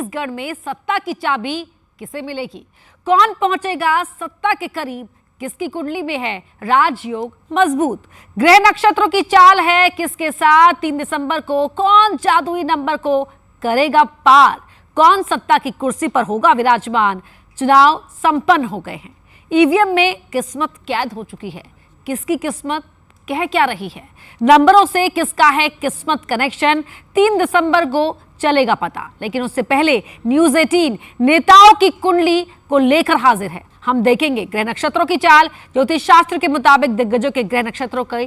छत्तीसगढ़ में सत्ता की चाबी किसे मिलेगी? कौन पहुंचेगा सत्ता के करीब? किसकी कुंडली में है राजयोग मजबूत? ग्रह नक्षत्रों की चाल है किसके साथ? 3 दिसंबर को कौन जादुई नंबर को करेगा पार? कौन सत्ता की कुर्सी पर होगा विराजमान? चुनाव संपन्न हो गए हैं, ईवीएम में किस्मत कैद हो चुकी है। किसकी किस्मत कह क्या रही है? नंबरों से किसका है किस्मत कनेक्शन? 3 दिसंबर को चलेगा पता। लेकिन उससे पहले न्यूज 18 नेताओं की कुंडली को लेकर हाजिर है। हम देखेंगे ग्रह नक्षत्रों की चाल। ज्योतिष शास्त्र के मुताबिक दिग्गजों के ग्रह नक्षत्रों की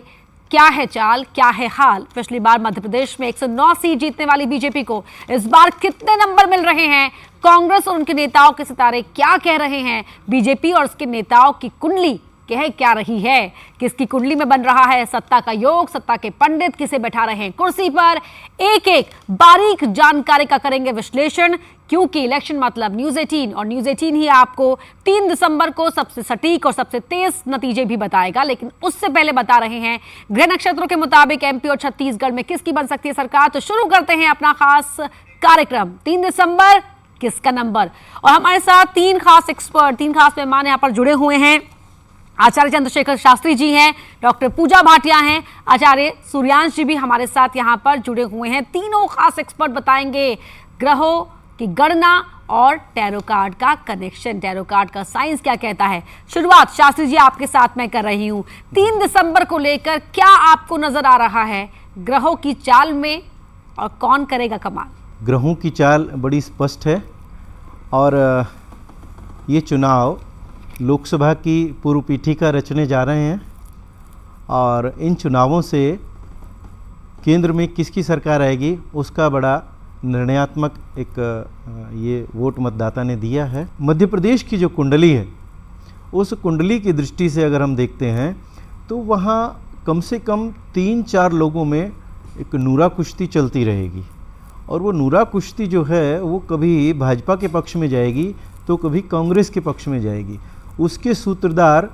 क्या है चाल, क्या है हाल? पिछली बार मध्य प्रदेश में 109 सीट जीतने वाली बीजेपी को इस बार कितने नंबर मिल रहे हैं? कांग्रेस और उनके नेताओं के सितारे क्या कह रहे हैं? बीजेपी और उसके नेताओं की कुंडली कह क्या रही है? किसकी कुंडली में बन रहा है सत्ता का योग? सत्ता के पंडित किसे बैठा रहे हैं कुर्सी पर? एक एक बारीक जानकारी का करेंगे विश्लेषण, क्योंकि इलेक्शन मतलब न्यूज 18 और न्यूज 18 ही आपको 3 दिसंबर को सबसे सटीक और सबसे तेज नतीजे भी बताएगा। लेकिन उससे पहले बता रहे हैं ग्रह नक्षत्रों के मुताबिक एमपी और छत्तीसगढ़ में किसकी बन सकती है सरकार। तो शुरू करते हैं अपना खास कार्यक्रम 3 दिसंबर किसका नंबर। और हमारे साथ 3 खास एक्सपर्ट, 3 खास मेहमान यहाँ पर जुड़े हुए हैं। आचार्य चंद्रशेखर शास्त्री जी हैं, डॉक्टर पूजा भाटिया हैं, आचार्य सूर्यांश जी भी हमारे साथ यहाँ पर जुड़े हुए हैं। तीनों खास एक्सपर्ट बताएंगे ग्रहों की गणना और टैरो कार्ड का कनेक्शन, टैरो कार्ड का साइंस क्या कहता है। शुरुआत शास्त्री जी आपके साथ मैं कर रही हूँ। 3 दिसंबर को लेकर क्या आपको नजर आ रहा है ग्रहों की चाल में, और कौन करेगा कमाल? ग्रहों की चाल बड़ी स्पष्ट है और ये चुनाव लोकसभा की पूर्व पीठिका रचने जा रहे हैं और इन चुनावों से केंद्र में किसकी सरकार आएगी उसका बड़ा निर्णयात्मक एक ये वोट मतदाता ने दिया है। मध्य प्रदेश की जो कुंडली है उस कुंडली की दृष्टि से अगर हम देखते हैं तो वहाँ कम से कम 3-4 लोगों में एक नूरा कुश्ती चलती रहेगी और वो नूरा कुश्ती जो है वो कभी भाजपा के पक्ष में जाएगी तो कभी कांग्रेस के पक्ष में जाएगी। उसके सूत्रधार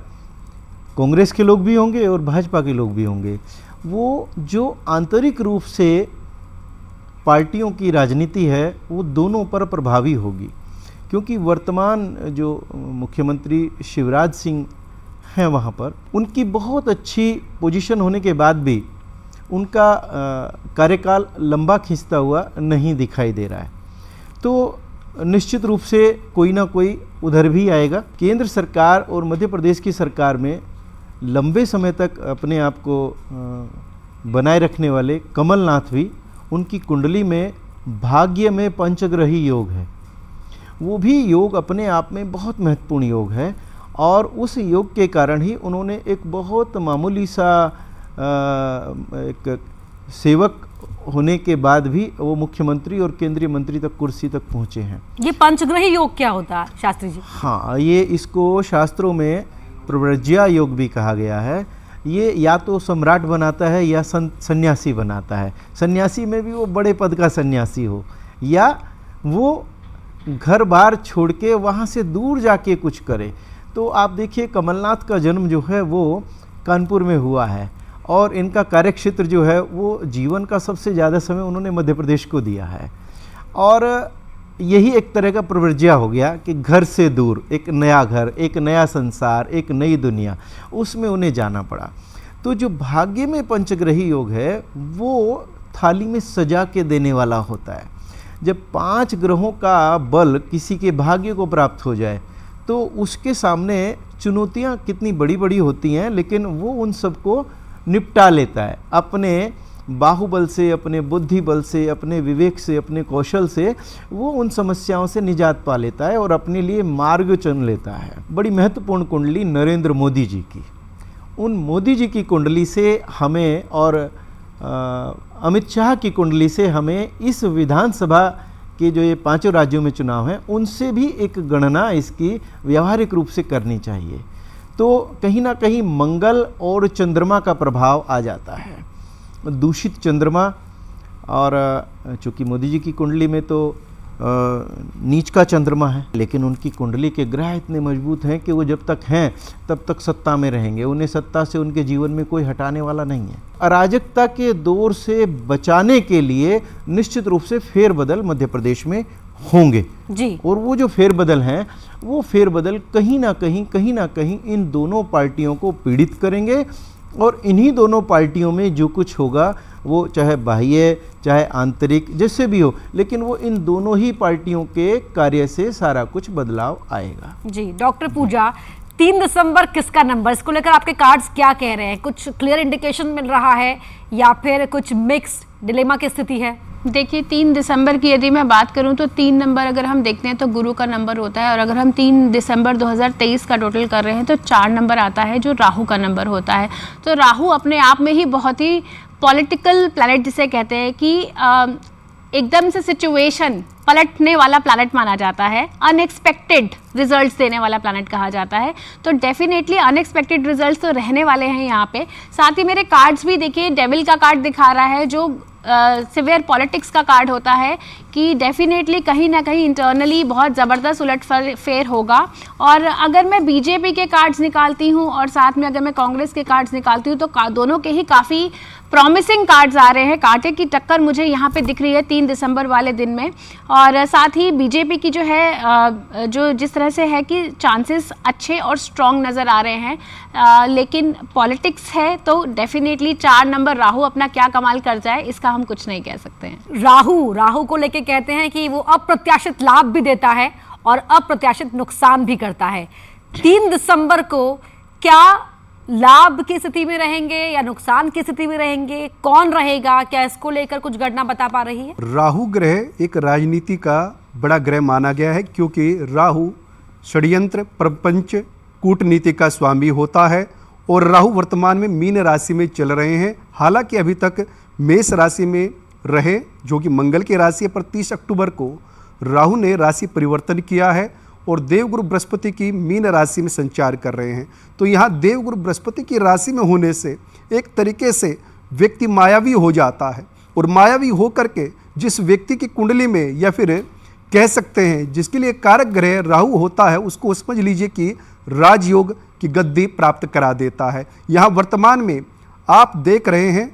कांग्रेस के लोग भी होंगे और भाजपा के लोग भी होंगे। वो जो आंतरिक रूप से पार्टियों की राजनीति है वो दोनों पर प्रभावी होगी, क्योंकि वर्तमान जो मुख्यमंत्री शिवराज सिंह हैं वहाँ पर उनकी बहुत अच्छी पोजीशन होने के बाद भी उनका कार्यकाल लंबा खिंचता हुआ नहीं दिखाई दे रहा है। तो निश्चित रूप से कोई ना कोई उधर भी आएगा। केंद्र सरकार और मध्य प्रदेश की सरकार में लंबे समय तक अपने आप को बनाए रखने वाले कमलनाथ भी, उनकी कुंडली में भाग्य में पंचग्रही योग है। वो भी योग अपने आप में बहुत महत्वपूर्ण योग है और उस योग के कारण ही उन्होंने एक बहुत मामूली सा एक सेवक होने के बाद भी वो मुख्यमंत्री और केंद्रीय मंत्री तक कुर्सी तक पहुंचे हैं। ये पंचग्रही योग क्या होता है शास्त्री जी? हाँ, ये इसको शास्त्रों में प्रव्रज्या योग भी कहा गया है। ये या तो सम्राट बनाता है या सन्यासी बनाता है। सन्यासी में भी वो बड़े पद का सन्यासी हो या वो घर बार छोड़ के वहाँ से दूर जाके कुछ करे। तो आप देखिए कमलनाथ का जन्म जो है वो कानपुर में हुआ है और इनका कार्यक्षेत्र जो है वो जीवन का सबसे ज़्यादा समय उन्होंने मध्य प्रदेश को दिया है। और यही एक तरह का प्रव्रज्या हो गया कि घर से दूर एक नया घर, एक नया संसार, एक नई दुनिया, उसमें उन्हें जाना पड़ा। तो जो भाग्य में पंचग्रही योग है वो थाली में सजा के देने वाला होता है। जब 5 ग्रहों का बल किसी के भाग्य को प्राप्त हो जाए तो उसके सामने चुनौतियाँ कितनी बड़ी बड़ी होती हैं, लेकिन वो उन सबको निपटा लेता है अपने बाहुबल से, अपने बुद्धि बल से, अपने विवेक से, अपने कौशल से। वो उन समस्याओं से निजात पा लेता है और अपने लिए मार्ग चुन लेता है। बड़ी महत्वपूर्ण कुंडली नरेंद्र मोदी जी की, उन मोदी जी की कुंडली से हमें और अमित शाह की कुंडली से हमें इस विधानसभा के जो ये 5 राज्यों में चुनाव हैं उनसे भी एक गणना इसकी व्यावहारिक रूप से करनी चाहिए। तो कहीं ना कहीं मंगल और चंद्रमा का प्रभाव आ जाता है, दूषित चंद्रमा। और चूँकि मोदी जी की कुंडली में तो नीच का चंद्रमा है, लेकिन उनकी कुंडली के ग्रह इतने मजबूत हैं कि वो जब तक हैं तब तक सत्ता में रहेंगे। उन्हें सत्ता से उनके जीवन में कोई हटाने वाला नहीं है। अराजकता के दौर से बचाने के लिए निश्चित रूप से फेरबदल मध्य प्रदेश में होंगे जी। और वो जो फेरबदल हैं वो फेरबदल कहीं ना कहीं इन दोनों पार्टियों को पीड़ित करेंगे और इन्हीं दोनों पार्टियों में जो कुछ होगा वो चाहे बाह्य चाहे आंतरिक जैसे भी हो, लेकिन वो इन दोनों ही पार्टियों के कार्य से सारा कुछ बदलाव आएगा। जी डॉक्टर पूजा, 3 दिसंबर किसका नंबर, इसको लेकर आपके कार्ड्स क्या कह रहे हैं? कुछ क्लियर इंडिकेशन मिल रहा है या फिर कुछ मिक्स डिलेमा की स्थिति है? देखिए 3 दिसंबर की यदि मैं बात करूं तो 3 नंबर अगर हम देखते हैं तो गुरु का नंबर होता है, और अगर हम 3 दिसंबर 2023 का टोटल कर रहे हैं तो 4 नंबर आता है जो राहु का नंबर होता है। तो राहु अपने आप में ही बहुत ही पॉलिटिकल प्लैनेट जिसे कहते हैं कि एकदम से सिचुएशन पलटने वाला प्लैनेट माना जाता है, अनएक्सपेक्टेड रिजल्ट्स देने वाला प्लैनेट कहा जाता है। तो डेफिनेटली अनएक्सपेक्टेड रिजल्ट्स तो रहने वाले हैं यहाँ पे। साथ ही मेरे कार्ड्स भी देखिए, डेविल का कार्ड दिखा रहा है जो सिवियर पॉलिटिक्स का कार्ड होता है कि डेफिनेटली कहीं ना कहीं इंटरनली बहुत ज़बरदस्त उलट फेर होगा। और अगर मैं बीजेपी के कार्ड्स निकालती हूँ और साथ में अगर मैं कांग्रेस के कार्ड्स निकालती हूँ तो दोनों के ही काफ़ी प्रॉमिसिंग कार्ड्स आ रहे हैं। कांटे की टक्कर मुझे यहाँ पे दिख रही है 3 दिसंबर वाले दिन में। और साथ ही बीजेपी की जो है जो जिस तरह से है कि चांसेस अच्छे और स्ट्रॉन्ग नज़र आ रहे हैं, लेकिन पॉलिटिक्स है तो डेफिनेटली 4 नंबर राहु अपना क्या कमाल कर जाए इसका हम कुछ नहीं कह सकते हैं। राहु को लेके कहते हैं कि वो अप्रत्याशित लाभ भी देता है और अप्रत्याशित नुकसान भी करता है। 3 दिसंबर को क्या लाभ की स्थिति में रहेंगे या नुकसान की स्थिति में रहेंगे, कौन रहेगा, क्या इसको लेकर कुछ गणना बता पा रही है? राहु ग्रह एक राजनीति का बड़ा ग्रह माना गया है क्योंकि राहु षड्यंत्र, प्रपंच, कूटनीति का स्वामी होता है। और राहु वर्तमान में मीन राशि में चल रहे हैं, हालांकि अभी तक मेष राशि में रहे जो कि मंगल की राशि है, पर 30 अक्टूबर को राहु ने राशि परिवर्तन किया है और देवगुरु बृहस्पति की मीन राशि में संचार कर रहे हैं। तो यहाँ देवगुरु बृहस्पति की राशि में होने से एक तरीके से व्यक्ति मायावी हो जाता है, और मायावी होकर के जिस व्यक्ति की कुंडली में या फिर कह सकते हैं जिसके लिए कारक ग्रह राहु होता है उसको समझ लीजिए कि राजयोग की गद्दी प्राप्त करा देता है। यहाँ वर्तमान में आप देख रहे हैं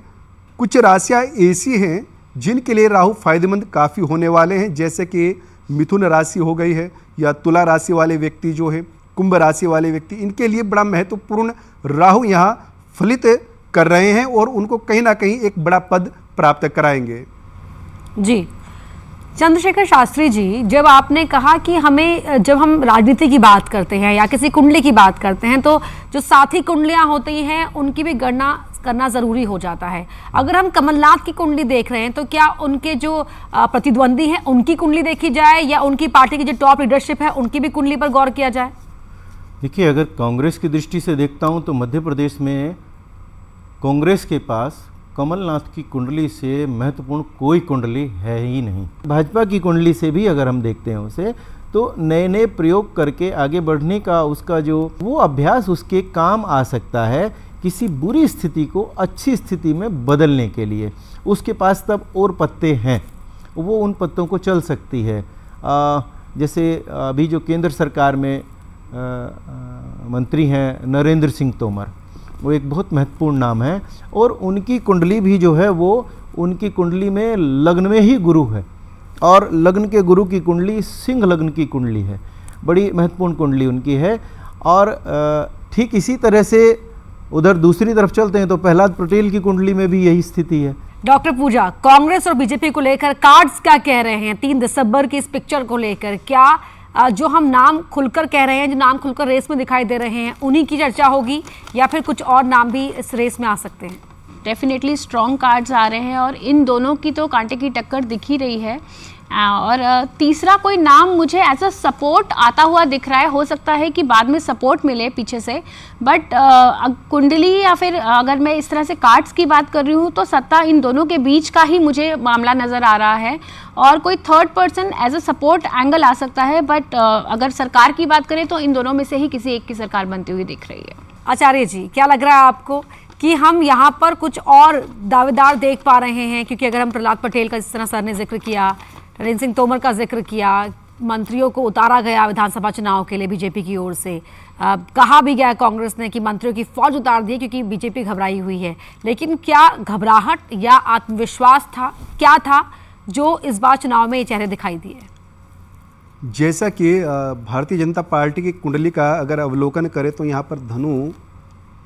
कुछ राशियाँ ऐसी हैं जिनके लिए राहु फायदेमंद काफ़ी होने वाले हैं, जैसे कि मिथुन राशि हो गई है या तुला राशि वाले व्यक्ति जो है, कुंभ राशि वाले व्यक्ति, इनके लिए बड़ा महत्वपूर्ण राहु यहाँ फलित कर रहे हैं और उनको कहीं ना कहीं एक बड़ा पद प्राप्त कराएंगे। जी चंद्रशेखर शास्त्री जी, जब आपने कहा कि हमें जब हम राजनीति की बात करते हैं या किसी कुंडली की बात करते हैं तो जो साथी कुंडलियां होती हैं उनकी भी गणना करना ज़रूरी हो जाता है। अगर हम कमलनाथ की कुंडली देख रहे हैं तो क्या उनके जो प्रतिद्वंदी हैं उनकी कुंडली देखी जाए या उनकी पार्टी की जो टॉप लीडरशिप है उनकी भी कुंडली पर गौर किया जाए? देखिए, अगर कांग्रेस की दृष्टि से देखता हूं तो मध्य प्रदेश में कांग्रेस के पास कमलनाथ की कुंडली से महत्वपूर्ण कोई कुंडली है ही नहीं। भाजपा की कुंडली से भी अगर हम देखते हैं उसे तो नए नए प्रयोग करके आगे बढ़ने का उसका जो वो अभ्यास उसके काम आ सकता है किसी बुरी स्थिति को अच्छी स्थिति में बदलने के लिए। उसके पास तब और पत्ते हैं, वो उन पत्तों को चल सकती है। जैसे अभी जो केंद्र सरकार में मंत्री हैं नरेंद्र सिंह तोमर, वो एक बहुत महत्वपूर्ण नाम है और उनकी कुंडली भी जो है वो उनकी कुंडली में लग्न में ही गुरु है और लग्न के गुरु की कुंडली सिंह लग्न की कुंडली है, बड़ी महत्वपूर्ण कुंडली उनकी है। और ठीक इसी तरह से उधर दूसरी तरफ चलते हैं तो प्रहलाद पटेल की कुंडली में भी यही स्थिति है। डॉक्टर पूजा, कांग्रेस और बीजेपी को लेकर कार्ड्स क्या कह रहे हैं 3 दिसंबर की इस पिक्चर को लेकर? क्या जो हम नाम खुलकर कह रहे हैं, जो नाम खुलकर रेस में दिखाई दे रहे हैं, उन्हीं की चर्चा होगी या फिर कुछ और नाम भी इस रेस में आ सकते हैं? डेफिनेटली स्ट्रॉन्ग कार्ड्स आ रहे हैं और इन दोनों की तो कांटे की टक्कर दिख ही रही है। और तीसरा कोई नाम मुझे एज अ सपोर्ट आता हुआ दिख रहा है, हो सकता है कि बाद में सपोर्ट मिले पीछे से, बट कुंडली या फिर अगर मैं इस तरह से कार्ड्स की बात कर रही हूँ तो सत्ता इन दोनों के बीच का ही मुझे मामला नज़र आ रहा है और कोई third person as a support angle आ सकता है। बट अगर सरकार की बात करें तो इन दोनों में से ही किसी एक की सरकार बनती हुई दिख रही है। आचार्य जी, क्या लग रहा है आपको कि हम यहाँ पर कुछ और दावेदार देख पा रहे हैं? क्योंकि अगर हम प्रहलाद पटेल का जिस तरह सर ने जिक्र किया, नरेंद्र सिंह तोमर का जिक्र किया, मंत्रियों को उतारा गया विधानसभा चुनाव के लिए बीजेपी की ओर से, कहा भी गया कांग्रेस ने कि मंत्रियों की फौज उतार दी क्योंकि बीजेपी घबराई हुई है। लेकिन क्या घबराहट या आत्मविश्वास था, क्या था जो इस बार चुनाव में ये चेहरे दिखाई दिए? जैसा कि भारतीय जनता पार्टी की कुंडली का अगर अवलोकन करें तो यहाँ पर धनु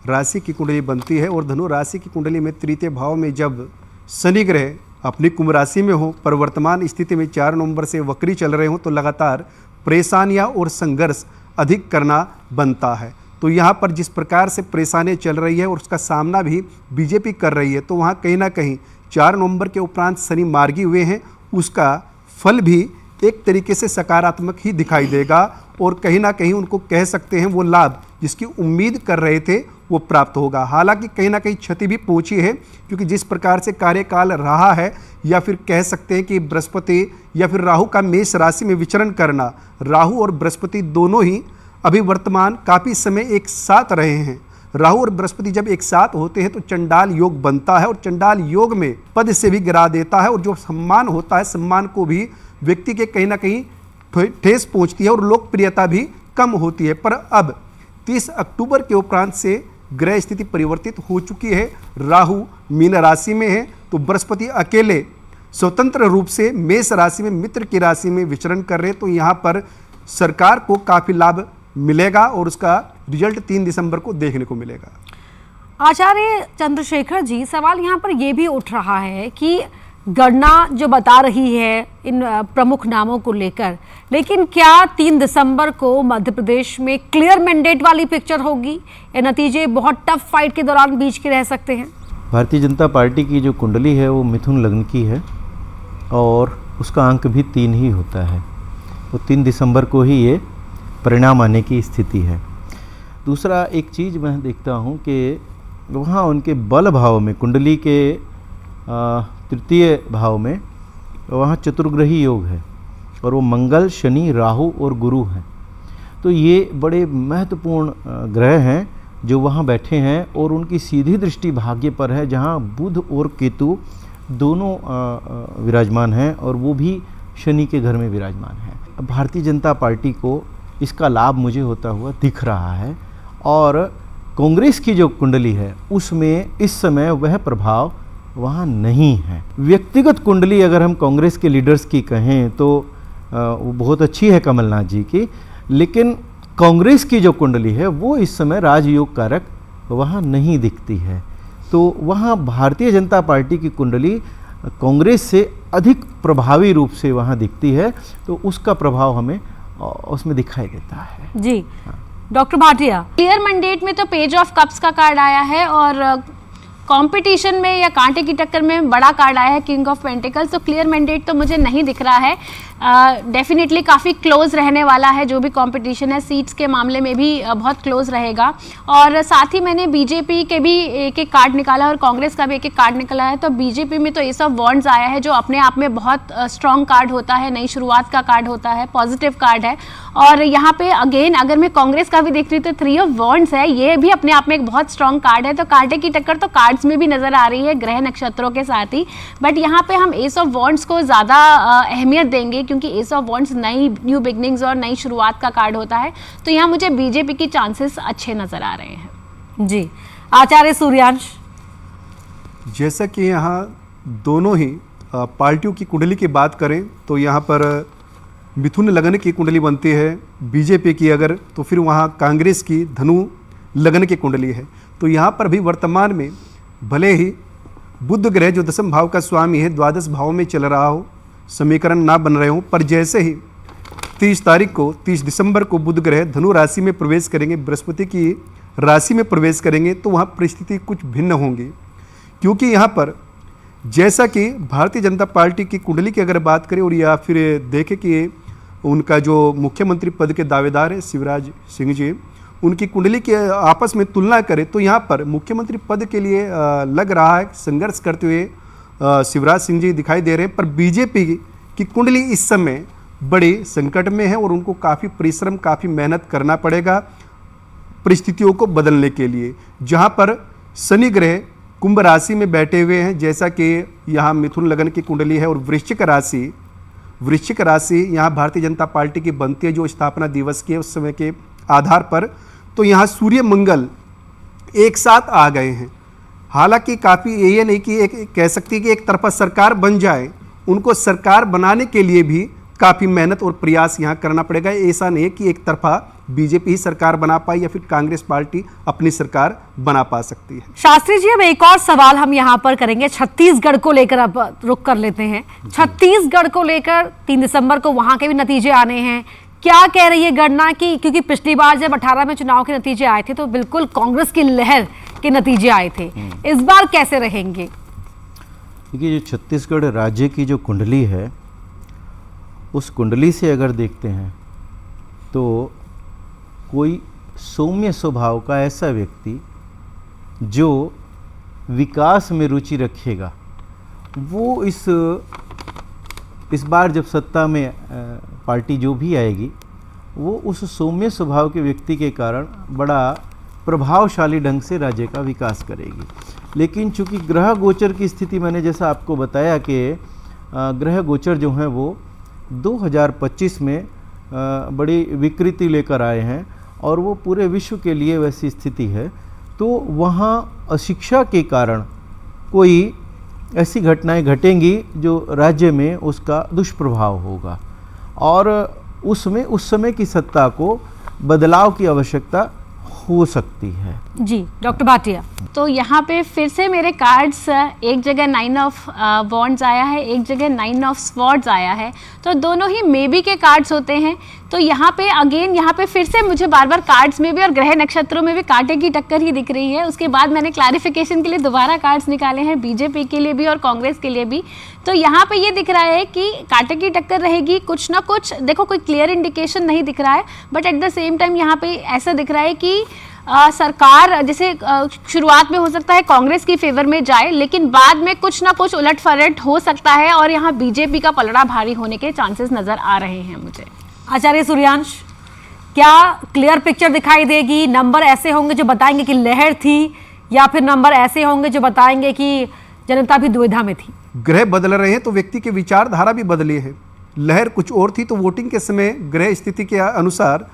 राशि की कुंडली बनती है और धनु राशि की कुंडली में तृतीय भाव में जब शनि ग्रह अपनी कुंभ राशि में हो पर वर्तमान स्थिति में 4 नवंबर से वक्री चल रहे हो तो लगातार परेशानियां और संघर्ष अधिक करना बनता है। तो यहाँ पर जिस प्रकार से परेशानियां चल रही है और उसका सामना भी बीजेपी कर रही है तो वहाँ कहीं ना कहीं 4 नवंबर के उपरांत शनि मार्गी हुए हैं, उसका फल भी एक तरीके से सकारात्मक ही दिखाई देगा और कहीं ना कहीं उनको कह सकते हैं वो लाभ जिसकी उम्मीद कर रहे थे वो प्राप्त होगा। हालांकि कहीं ना कहीं क्षति भी पहुंची है क्योंकि जिस प्रकार से कार्यकाल रहा है या फिर कह सकते हैं कि बृहस्पति या फिर राहु का मेष राशि में विचरण करना, राहु और बृहस्पति दोनों ही अभी वर्तमान काफ़ी समय एक साथ रहे हैं। राहु और बृहस्पति जब एक साथ होते हैं तो चंडाल योग बनता है और चंडाल योग में पद से भी गिरा देता है और जो सम्मान होता है सम्मान को भी व्यक्ति के कहीं ना कहीं ठेस पहुंचती है और लोकप्रियता भी कम होती है। पर अब 30 अक्टूबर के उपरांत से ग्रह स्थिति परिवर्तित हो चुकी है। राहु मीन राशि में है तो बृहस्पति अकेले स्वतंत्र रूप से मेष राशि में मित्र की राशि में विचरण कर रहे, तो यहाँ पर सरकार को काफ़ी लाभ मिलेगा और उसका रिजल्ट 3 दिसंबर को देखने को मिलेगा। आचार्य चंद्रशेखर जी, सवाल यहाँ पर यह भी उठ रहा है कि गणना जो बता रही है इन प्रमुख नामों को लेकर, लेकिन क्या 3 दिसंबर को मध्य प्रदेश में क्लियर मैंडेट वाली पिक्चर होगी? ये नतीजे बहुत टफ फाइट के दौरान बीच के रह सकते हैं। भारतीय जनता पार्टी की जो कुंडली है वो मिथुन लग्न की है और उसका अंक भी 3 ही होता है। वो 3 दिसंबर को ही ये परिणाम आने की स्थिति है। दूसरा एक चीज़ मैं देखता हूँ कि वहाँ उनके बल भाव में, कुंडली के तृतीय भाव में वहाँ चतुर्ग्रही योग है और वो मंगल, शनि, राहु और गुरु हैं। तो ये बड़े महत्वपूर्ण ग्रह हैं जो वहाँ बैठे हैं और उनकी सीधी दृष्टि भाग्य पर है जहाँ बुध और केतु दोनों विराजमान हैं और वो भी शनि के घर में विराजमान हैं। भारतीय जनता पार्टी को इसका लाभ मुझे होता हुआ दिख रहा है और कांग्रेस की जो कुंडली है उसमें इस समय वह प्रभाव वहाँ नहीं है। व्यक्तिगत कुंडली अगर हम कांग्रेस के लीडर्स की कहें तो वो बहुत अच्छी है कमलनाथ जी की, लेकिन कांग्रेस की जो कुंडली है वो इस समय राजयोग कारक वहाँ नहीं दिखती है। तो वहाँ भारतीय जनता पार्टी की कुंडली कांग्रेस से अधिक प्रभावी रूप से वहाँ दिखती है, तो उसका प्रभाव हमें उसमें दिखाई देता है। जी डॉक्टर भाटिया, क्लियर मैंडेट में तो पेज ऑफ कप्स का कार्ड आया है और कंपटीशन में या कांटे की टक्कर में बड़ा कार्ड आया है किंग ऑफ पेंटिकल्स। तो क्लियर मैंडेट तो मुझे नहीं दिख रहा है। डेफिनेटली काफ़ी क्लोज रहने वाला है जो भी कंपटीशन है, सीट्स के मामले में भी बहुत क्लोज रहेगा। और साथ ही मैंने बीजेपी के भी एक एक कार्ड निकाला और कांग्रेस का भी एक एक कार्ड निकाला है। तो बीजेपी में तो एस ऑफ वॉन्ड्स आया है जो अपने आप में बहुत स्ट्रॉन्ग कार्ड होता है, नई शुरुआत का कार्ड होता है, पॉजिटिव कार्ड है। और यहाँ पे अगेन अगर मैं कांग्रेस का भी देख रही हूँ तो 3 ऑफ वॉन्ड्स है, ये भी अपने आप में एक बहुत स्ट्रॉन्ग कार्ड है। तो कांटे की टक्कर तो कार्ड्स में भी नजर आ रही है ग्रह नक्षत्रों के साथ ही, बट यहाँ पे हम एस ऑफ वॉन्ड्स को ज़्यादा अहमियत देंगे क्योंकि एस ऑफ वॉन्ड्स नई न्यू बिगनिंग्स और नई शुरुआत का कार्ड होता है। तो यहाँ मुझे बीजेपी की चांसेस अच्छे नजर आ रहे हैं। जी आचार्य सूर्यांश, जैसा कि यहाँ दोनों ही पार्टियों की कुंडली की बात करें तो यहाँ पर मिथुन लग्न की कुंडली बनती है बीजेपी की अगर, तो फिर वहाँ कांग्रेस की धनु लग्न की कुंडली है। तो यहाँ पर भी वर्तमान में भले ही बुध ग्रह जो 10वें भाव का स्वामी है द्वादश भाव में चल रहा हो, समीकरण ना बन रहे हो, पर जैसे ही 30 दिसंबर को बुध ग्रह धनु राशि में प्रवेश करेंगे, बृहस्पति की राशि में प्रवेश करेंगे, तो वहाँ परिस्थिति कुछ भिन्न होंगी। क्योंकि यहाँ पर जैसा कि भारतीय जनता पार्टी की कुंडली की अगर बात करें और या फिर देखें कि उनका जो मुख्यमंत्री पद के दावेदार है शिवराज सिंह जी, उनकी कुंडली के आपस में तुलना करें तो यहाँ पर मुख्यमंत्री पद के लिए लग रहा है संघर्ष करते हुए शिवराज सिंह जी दिखाई दे रहे हैं। पर बीजेपी की कुंडली इस समय बड़ी संकट में है और उनको काफ़ी परिश्रम, काफ़ी मेहनत करना पड़ेगा परिस्थितियों को बदलने के लिए। जहाँ पर शनि ग्रह कुंभ राशि में बैठे हुए हैं, जैसा कि यहाँ मिथुन लग्न की कुंडली है, और वृश्चिक राशि यहाँ भारतीय जनता पार्टी की बनती है जो स्थापना दिवस के उस समय के आधार पर। तो यहाँ सूर्य मंगल एक साथ आ गए हैं। हालांकि काफ़ी ये नहीं कि एक कह सकती है कि एक तरफा सरकार बन जाए, उनको सरकार बनाने के लिए भी काफ़ी मेहनत और प्रयास यहाँ करना पड़ेगा। ऐसा नहीं है कि एक तरफा बीजेपी ही सरकार बना पाई या फिर कांग्रेस पार्टी अपनी सरकार बना पा सकती है। शास्त्री जी, अब एक और सवाल हम यहाँ पर करेंगे छत्तीसगढ़ को लेकर, अब रुक कर लेते हैं। छत्तीसगढ़ को लेकर 3 दिसंबर को वहां के भी नतीजे आने हैं। क्या कह रही है गणना की, क्योंकि पिछली बार जब 18 में चुनाव के नतीजे आए थे तो बिल्कुल कांग्रेस की लहर के नतीजे आए थे, इस बार कैसे रहेंगे? देखिए, जो छत्तीसगढ़ राज्य की जो कुंडली है, उस कुंडली से अगर देखते हैं तो कोई सौम्य स्वभाव का ऐसा व्यक्ति जो विकास में रुचि रखेगा, वो इस बार जब सत्ता में पार्टी जो भी आएगी, वो उस सौम्य स्वभाव के व्यक्ति के कारण बड़ा प्रभावशाली ढंग से राज्य का विकास करेगी। लेकिन चूंकि ग्रह गोचर की स्थिति, मैंने जैसा आपको बताया कि ग्रह गोचर जो हैं वो 2025 में बड़ी विकृति लेकर आए हैं और वो पूरे विश्व के लिए वैसी स्थिति है, तो वहाँ अशिक्षा के कारण कोई ऐसी घटनाएं घटेंगी जो राज्य में उसका दुष्प्रभाव होगा और उसमें उस समय की सत्ता को बदलाव की आवश्यकता हो सकती है। जी डॉक्टर भाटिया। तो यहाँ पे फिर से मेरे कार्ड्स, एक जगह 9 ऑफ वॉन्ड्स आया है, एक जगह 9 ऑफ स्वॉर्ड्स आया है, तो दोनों ही मे बी के कार्ड्स होते हैं। तो यहाँ पे अगेन, यहाँ पे फिर से मुझे बार बार कार्ड्स में भी और ग्रह नक्षत्रों में भी कांटे की टक्कर ही दिख रही है। उसके बाद मैंने क्लैरिफिकेशन के लिए दोबारा कार्ड्स निकाले हैं, बीजेपी के लिए भी और कांग्रेस के लिए भी। तो यहाँ पे ये दिख रहा है कि कांटे की टक्कर रहेगी, कुछ ना कुछ, देखो कोई क्लियर इंडिकेशन नहीं दिख रहा है, but at the same time यहाँ पे ऐसा दिख रहा है कि सरकार जैसे शुरुआत में हो सकता है कांग्रेस की फेवर में जाए, लेकिन बाद में कुछ ना कुछ उलट-फलट हो सकता है और यहाँ बीजेपी का पलड़ा भारी होने के चांसेस नजर आ रहे हैं मुझे। आचार्य सूर्यांश, क्या क्लियर पिक्चर दिखाई देगी? नंबर ऐसे होंगे जो बताएंगे कि लहर थी, या फिर नंबर ऐसे होंगे जो बताएंगे कि जनता भी दुविधा में थी? ग्रह बदल रहे हैं तो व्यक्ति की विचारधारा भी बदली है। लहर कुछ और थी तो वोटिंग के समय ग्रह स्थिति के अनुसार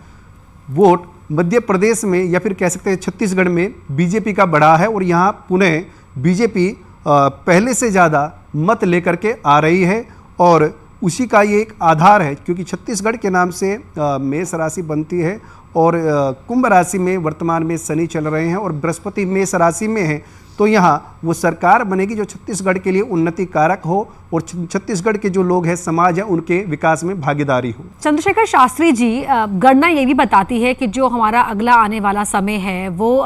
वोट मध्य प्रदेश में या फिर कह सकते हैं छत्तीसगढ़ में बीजेपी का बढ़ा है और यहाँ पुनः बीजेपी पहले से ज़्यादा मत लेकर के आ रही है और उसी का ये एक आधार है, क्योंकि छत्तीसगढ़ के नाम से मेष राशि बनती है और कुंभ राशि में वर्तमान में शनि चल रहे हैं और बृहस्पति मेष राशि में है। तो यहाँ वो सरकार बनेगी जो छत्तीसगढ़ के लिए उन्नति कारक हो और छत्तीसगढ़ के जो लोग हैं, समाज है, उनके विकास में भागीदारी हो। चंद्रशेखर शास्त्री जी, गणना ये भी बताती है कि जो हमारा अगला आने वाला समय है वो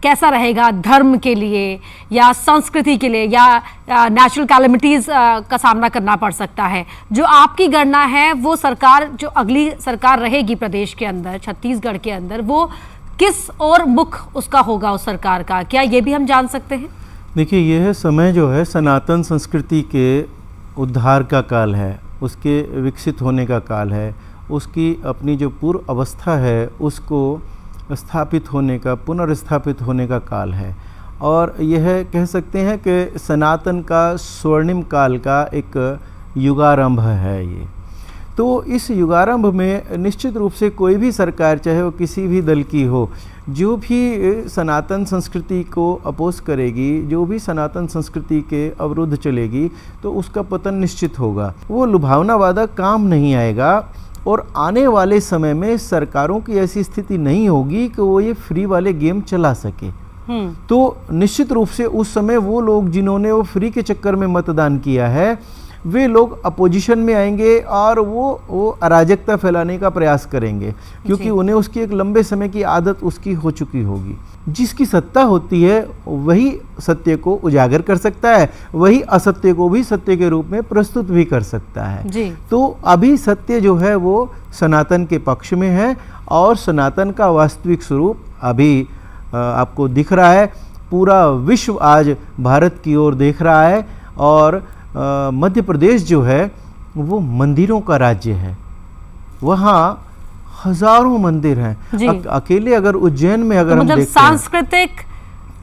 कैसा रहेगा धर्म के लिए या संस्कृति के लिए या नेचुरल कैलेमिटीज का सामना करना पड़ सकता है। जो आपकी गणना है वो सरकार, जो अगली सरकार रहेगी प्रदेश के अंदर, छत्तीसगढ़ के अंदर, वो किस और मुख उसका होगा उस सरकार का, क्या ये भी हम जान सकते हैं? देखिए, यह समय जो है सनातन संस्कृति के उद्धार का काल है, उसके विकसित होने का काल है, उसकी अपनी जो पूर्व अवस्था है उसको स्थापित होने का, पुनर्स्थापित होने का काल है और यह कह सकते हैं कि सनातन का स्वर्णिम काल का एक युगारंभ है ये। तो इस युगारंभ में निश्चित रूप से कोई भी सरकार, चाहे वो किसी भी दल की हो, जो भी सनातन संस्कृति को अपोज करेगी, जो भी सनातन संस्कृति के अवरुद्ध चलेगी, तो उसका पतन निश्चित होगा। वो लुभावना वादा काम नहीं आएगा और आने वाले समय में सरकारों की ऐसी स्थिति नहीं होगी कि वो ये फ्री वाले गेम चला सके। तो निश्चित रूप से उस समय वो लोग जिन्होंने वो फ्री के चक्कर में मतदान किया है, वे लोग अपोजिशन में आएंगे और वो अराजकता फैलाने का प्रयास करेंगे, क्योंकि उन्हें उसकी एक लंबे समय की आदत उसकी हो चुकी होगी। जिसकी सत्ता होती है वही सत्य को उजागर कर सकता है, वही असत्य को भी सत्य के रूप में प्रस्तुत भी कर सकता है जी। तो अभी सत्य जो है वो सनातन के पक्ष में है और सनातन का वास्तविक स्वरूप अभी आपको दिख रहा है। पूरा विश्व आज भारत की ओर देख रहा है और मध्य प्रदेश जो है वो मंदिरों का राज्य है, वहाँ हजारों मंदिर हैं। अकेले अगर उज्जैन में अगर तो हम मतलब देखते हैं, सांस्कृतिक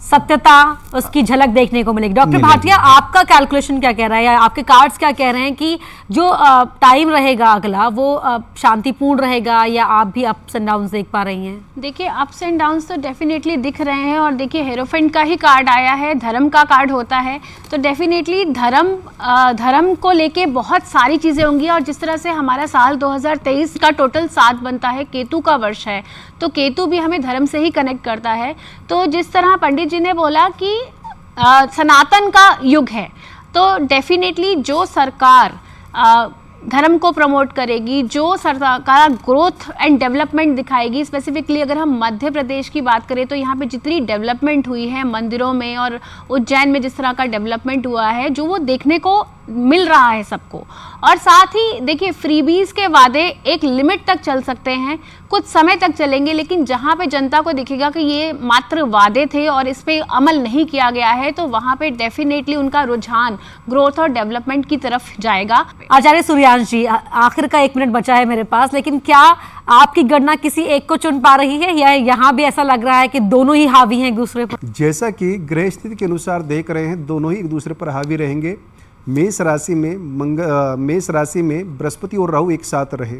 सत्यता उसकी झलक देखने को मिलेगी। डॉक्टर मिलेगी। भाटिया, आपका कैलकुलेशन क्या कह रहा है या आपके कार्ड्स क्या कह रहे हैं कि जो टाइम रहेगा अगला वो शांतिपूर्ण रहेगा या आप भी अप्स एंड डाउन्स देख पा रही हैं? देखिए, अप्स एंड डाउन्स तो डेफिनेटली दिख रहे हैं। और देखिए, हेरोफेंट का ही कार्ड आया है, धर्म का कार्ड होता है, तो डेफिनेटली धर्म को लेके बहुत सारी चीज़ें होंगी। और जिस तरह से हमारा साल 2023 का टोटल 7 बनता है, केतु का वर्ष है, तो केतु भी हमें धर्म से ही कनेक्ट करता है। तो जिस तरह पंडित जी ने बोला कि सनातन का युग है, तो डेफिनेटली जो सरकार धर्म को प्रमोट करेगी, जो सरकार ग्रोथ एंड डेवलपमेंट दिखाएगी, स्पेसिफिकली अगर हम मध्य प्रदेश की बात करें तो यहाँ पे जितनी डेवलपमेंट हुई है मंदिरों में और उज्जैन में जिस तरह का डेवलपमेंट हुआ है, जो वो देखने को मिल रहा है सबको। और साथ ही देखिए, फ्रीबीज के वादे एक लिमिट तक चल सकते हैं, कुछ समय तक चलेंगे, लेकिन जहाँ पे जनता को दिखेगा कि ये मात्र वादे थे और इस पे अमल नहीं किया गया है, तो वहाँ पे डेफिनेटली उनका रुझान ग्रोथ और डेवलपमेंट की तरफ जाएगा। आचार्य सूर्यांश जी, आखिर का 1 मिनट बचा है मेरे पास, लेकिन क्या आपकी गणना किसी एक को चुन पा रही है या यहाँ भी ऐसा लग रहा है कि दोनों ही हावी हैं एक दूसरे पर? जैसा कि ग्रह स्थिति के अनुसार देख रहे हैं, दोनों ही एक दूसरे पर हावी रहेंगे। मेष राशि में बृहस्पति और राहु एक साथ रहे।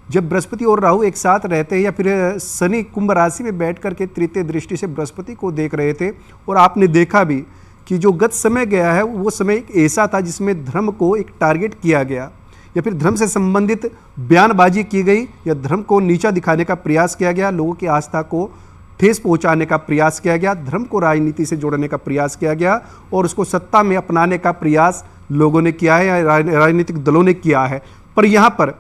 जब बृहस्पति और राहु एक साथ रहते हैं, या फिर शनि कुंभ राशि में बैठ करके तृतीय दृष्टि से बृहस्पति को देख रहे थे, और आपने देखा भी कि जो गत समय गया है वो समय एक ऐसा था जिसमें धर्म को एक टारगेट किया गया, या फिर धर्म से संबंधित बयानबाजी की गई, या धर्म को नीचा दिखाने का प्रयास किया गया, लोगों की आस्था को ठेस पहुंचाने का प्रयास किया गया, धर्म को राजनीति से जोड़ने का प्रयास किया गया, और उसको सत्ता में अपनाने का प्रयास लोगों ने किया है या राजनीतिक दलों ने किया है। पर यहाँ पर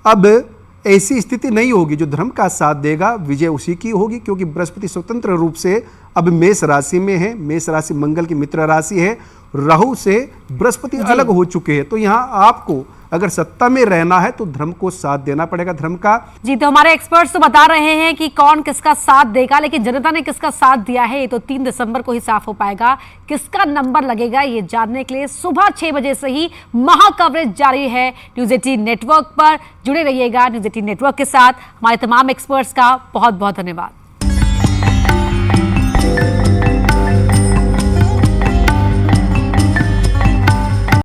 अब ऐसी स्थिति नहीं होगी। जो धर्म का साथ देगा विजय उसी की होगी, क्योंकि बृहस्पति स्वतंत्र रूप से अब मेष राशि में है। मेष राशि मंगल की मित्र राशि है, राहु से बृहस्पति अलग हो चुके हैं। तो यहाँ आपको अगर सत्ता में रहना है तो धर्म को साथ देना पड़ेगा, धर्म का। जी, तो हमारे एक्सपर्ट्स तो बता रहे हैं कि कौन किसका साथ देगा, लेकिन जनता ने किसका साथ दिया है ये तो 3 दिसंबर को ही साफ हो पाएगा। किसका नंबर लगेगा ये जानने के लिए सुबह 6 बजे से ही महा कवरेज जारी है न्यूज़ 18 नेटवर्क पर। जुड़े रहिएगा न्यूज़ 18 नेटवर्क के साथ। हमारे तमाम एक्सपर्ट्स का बहुत बहुत धन्यवाद।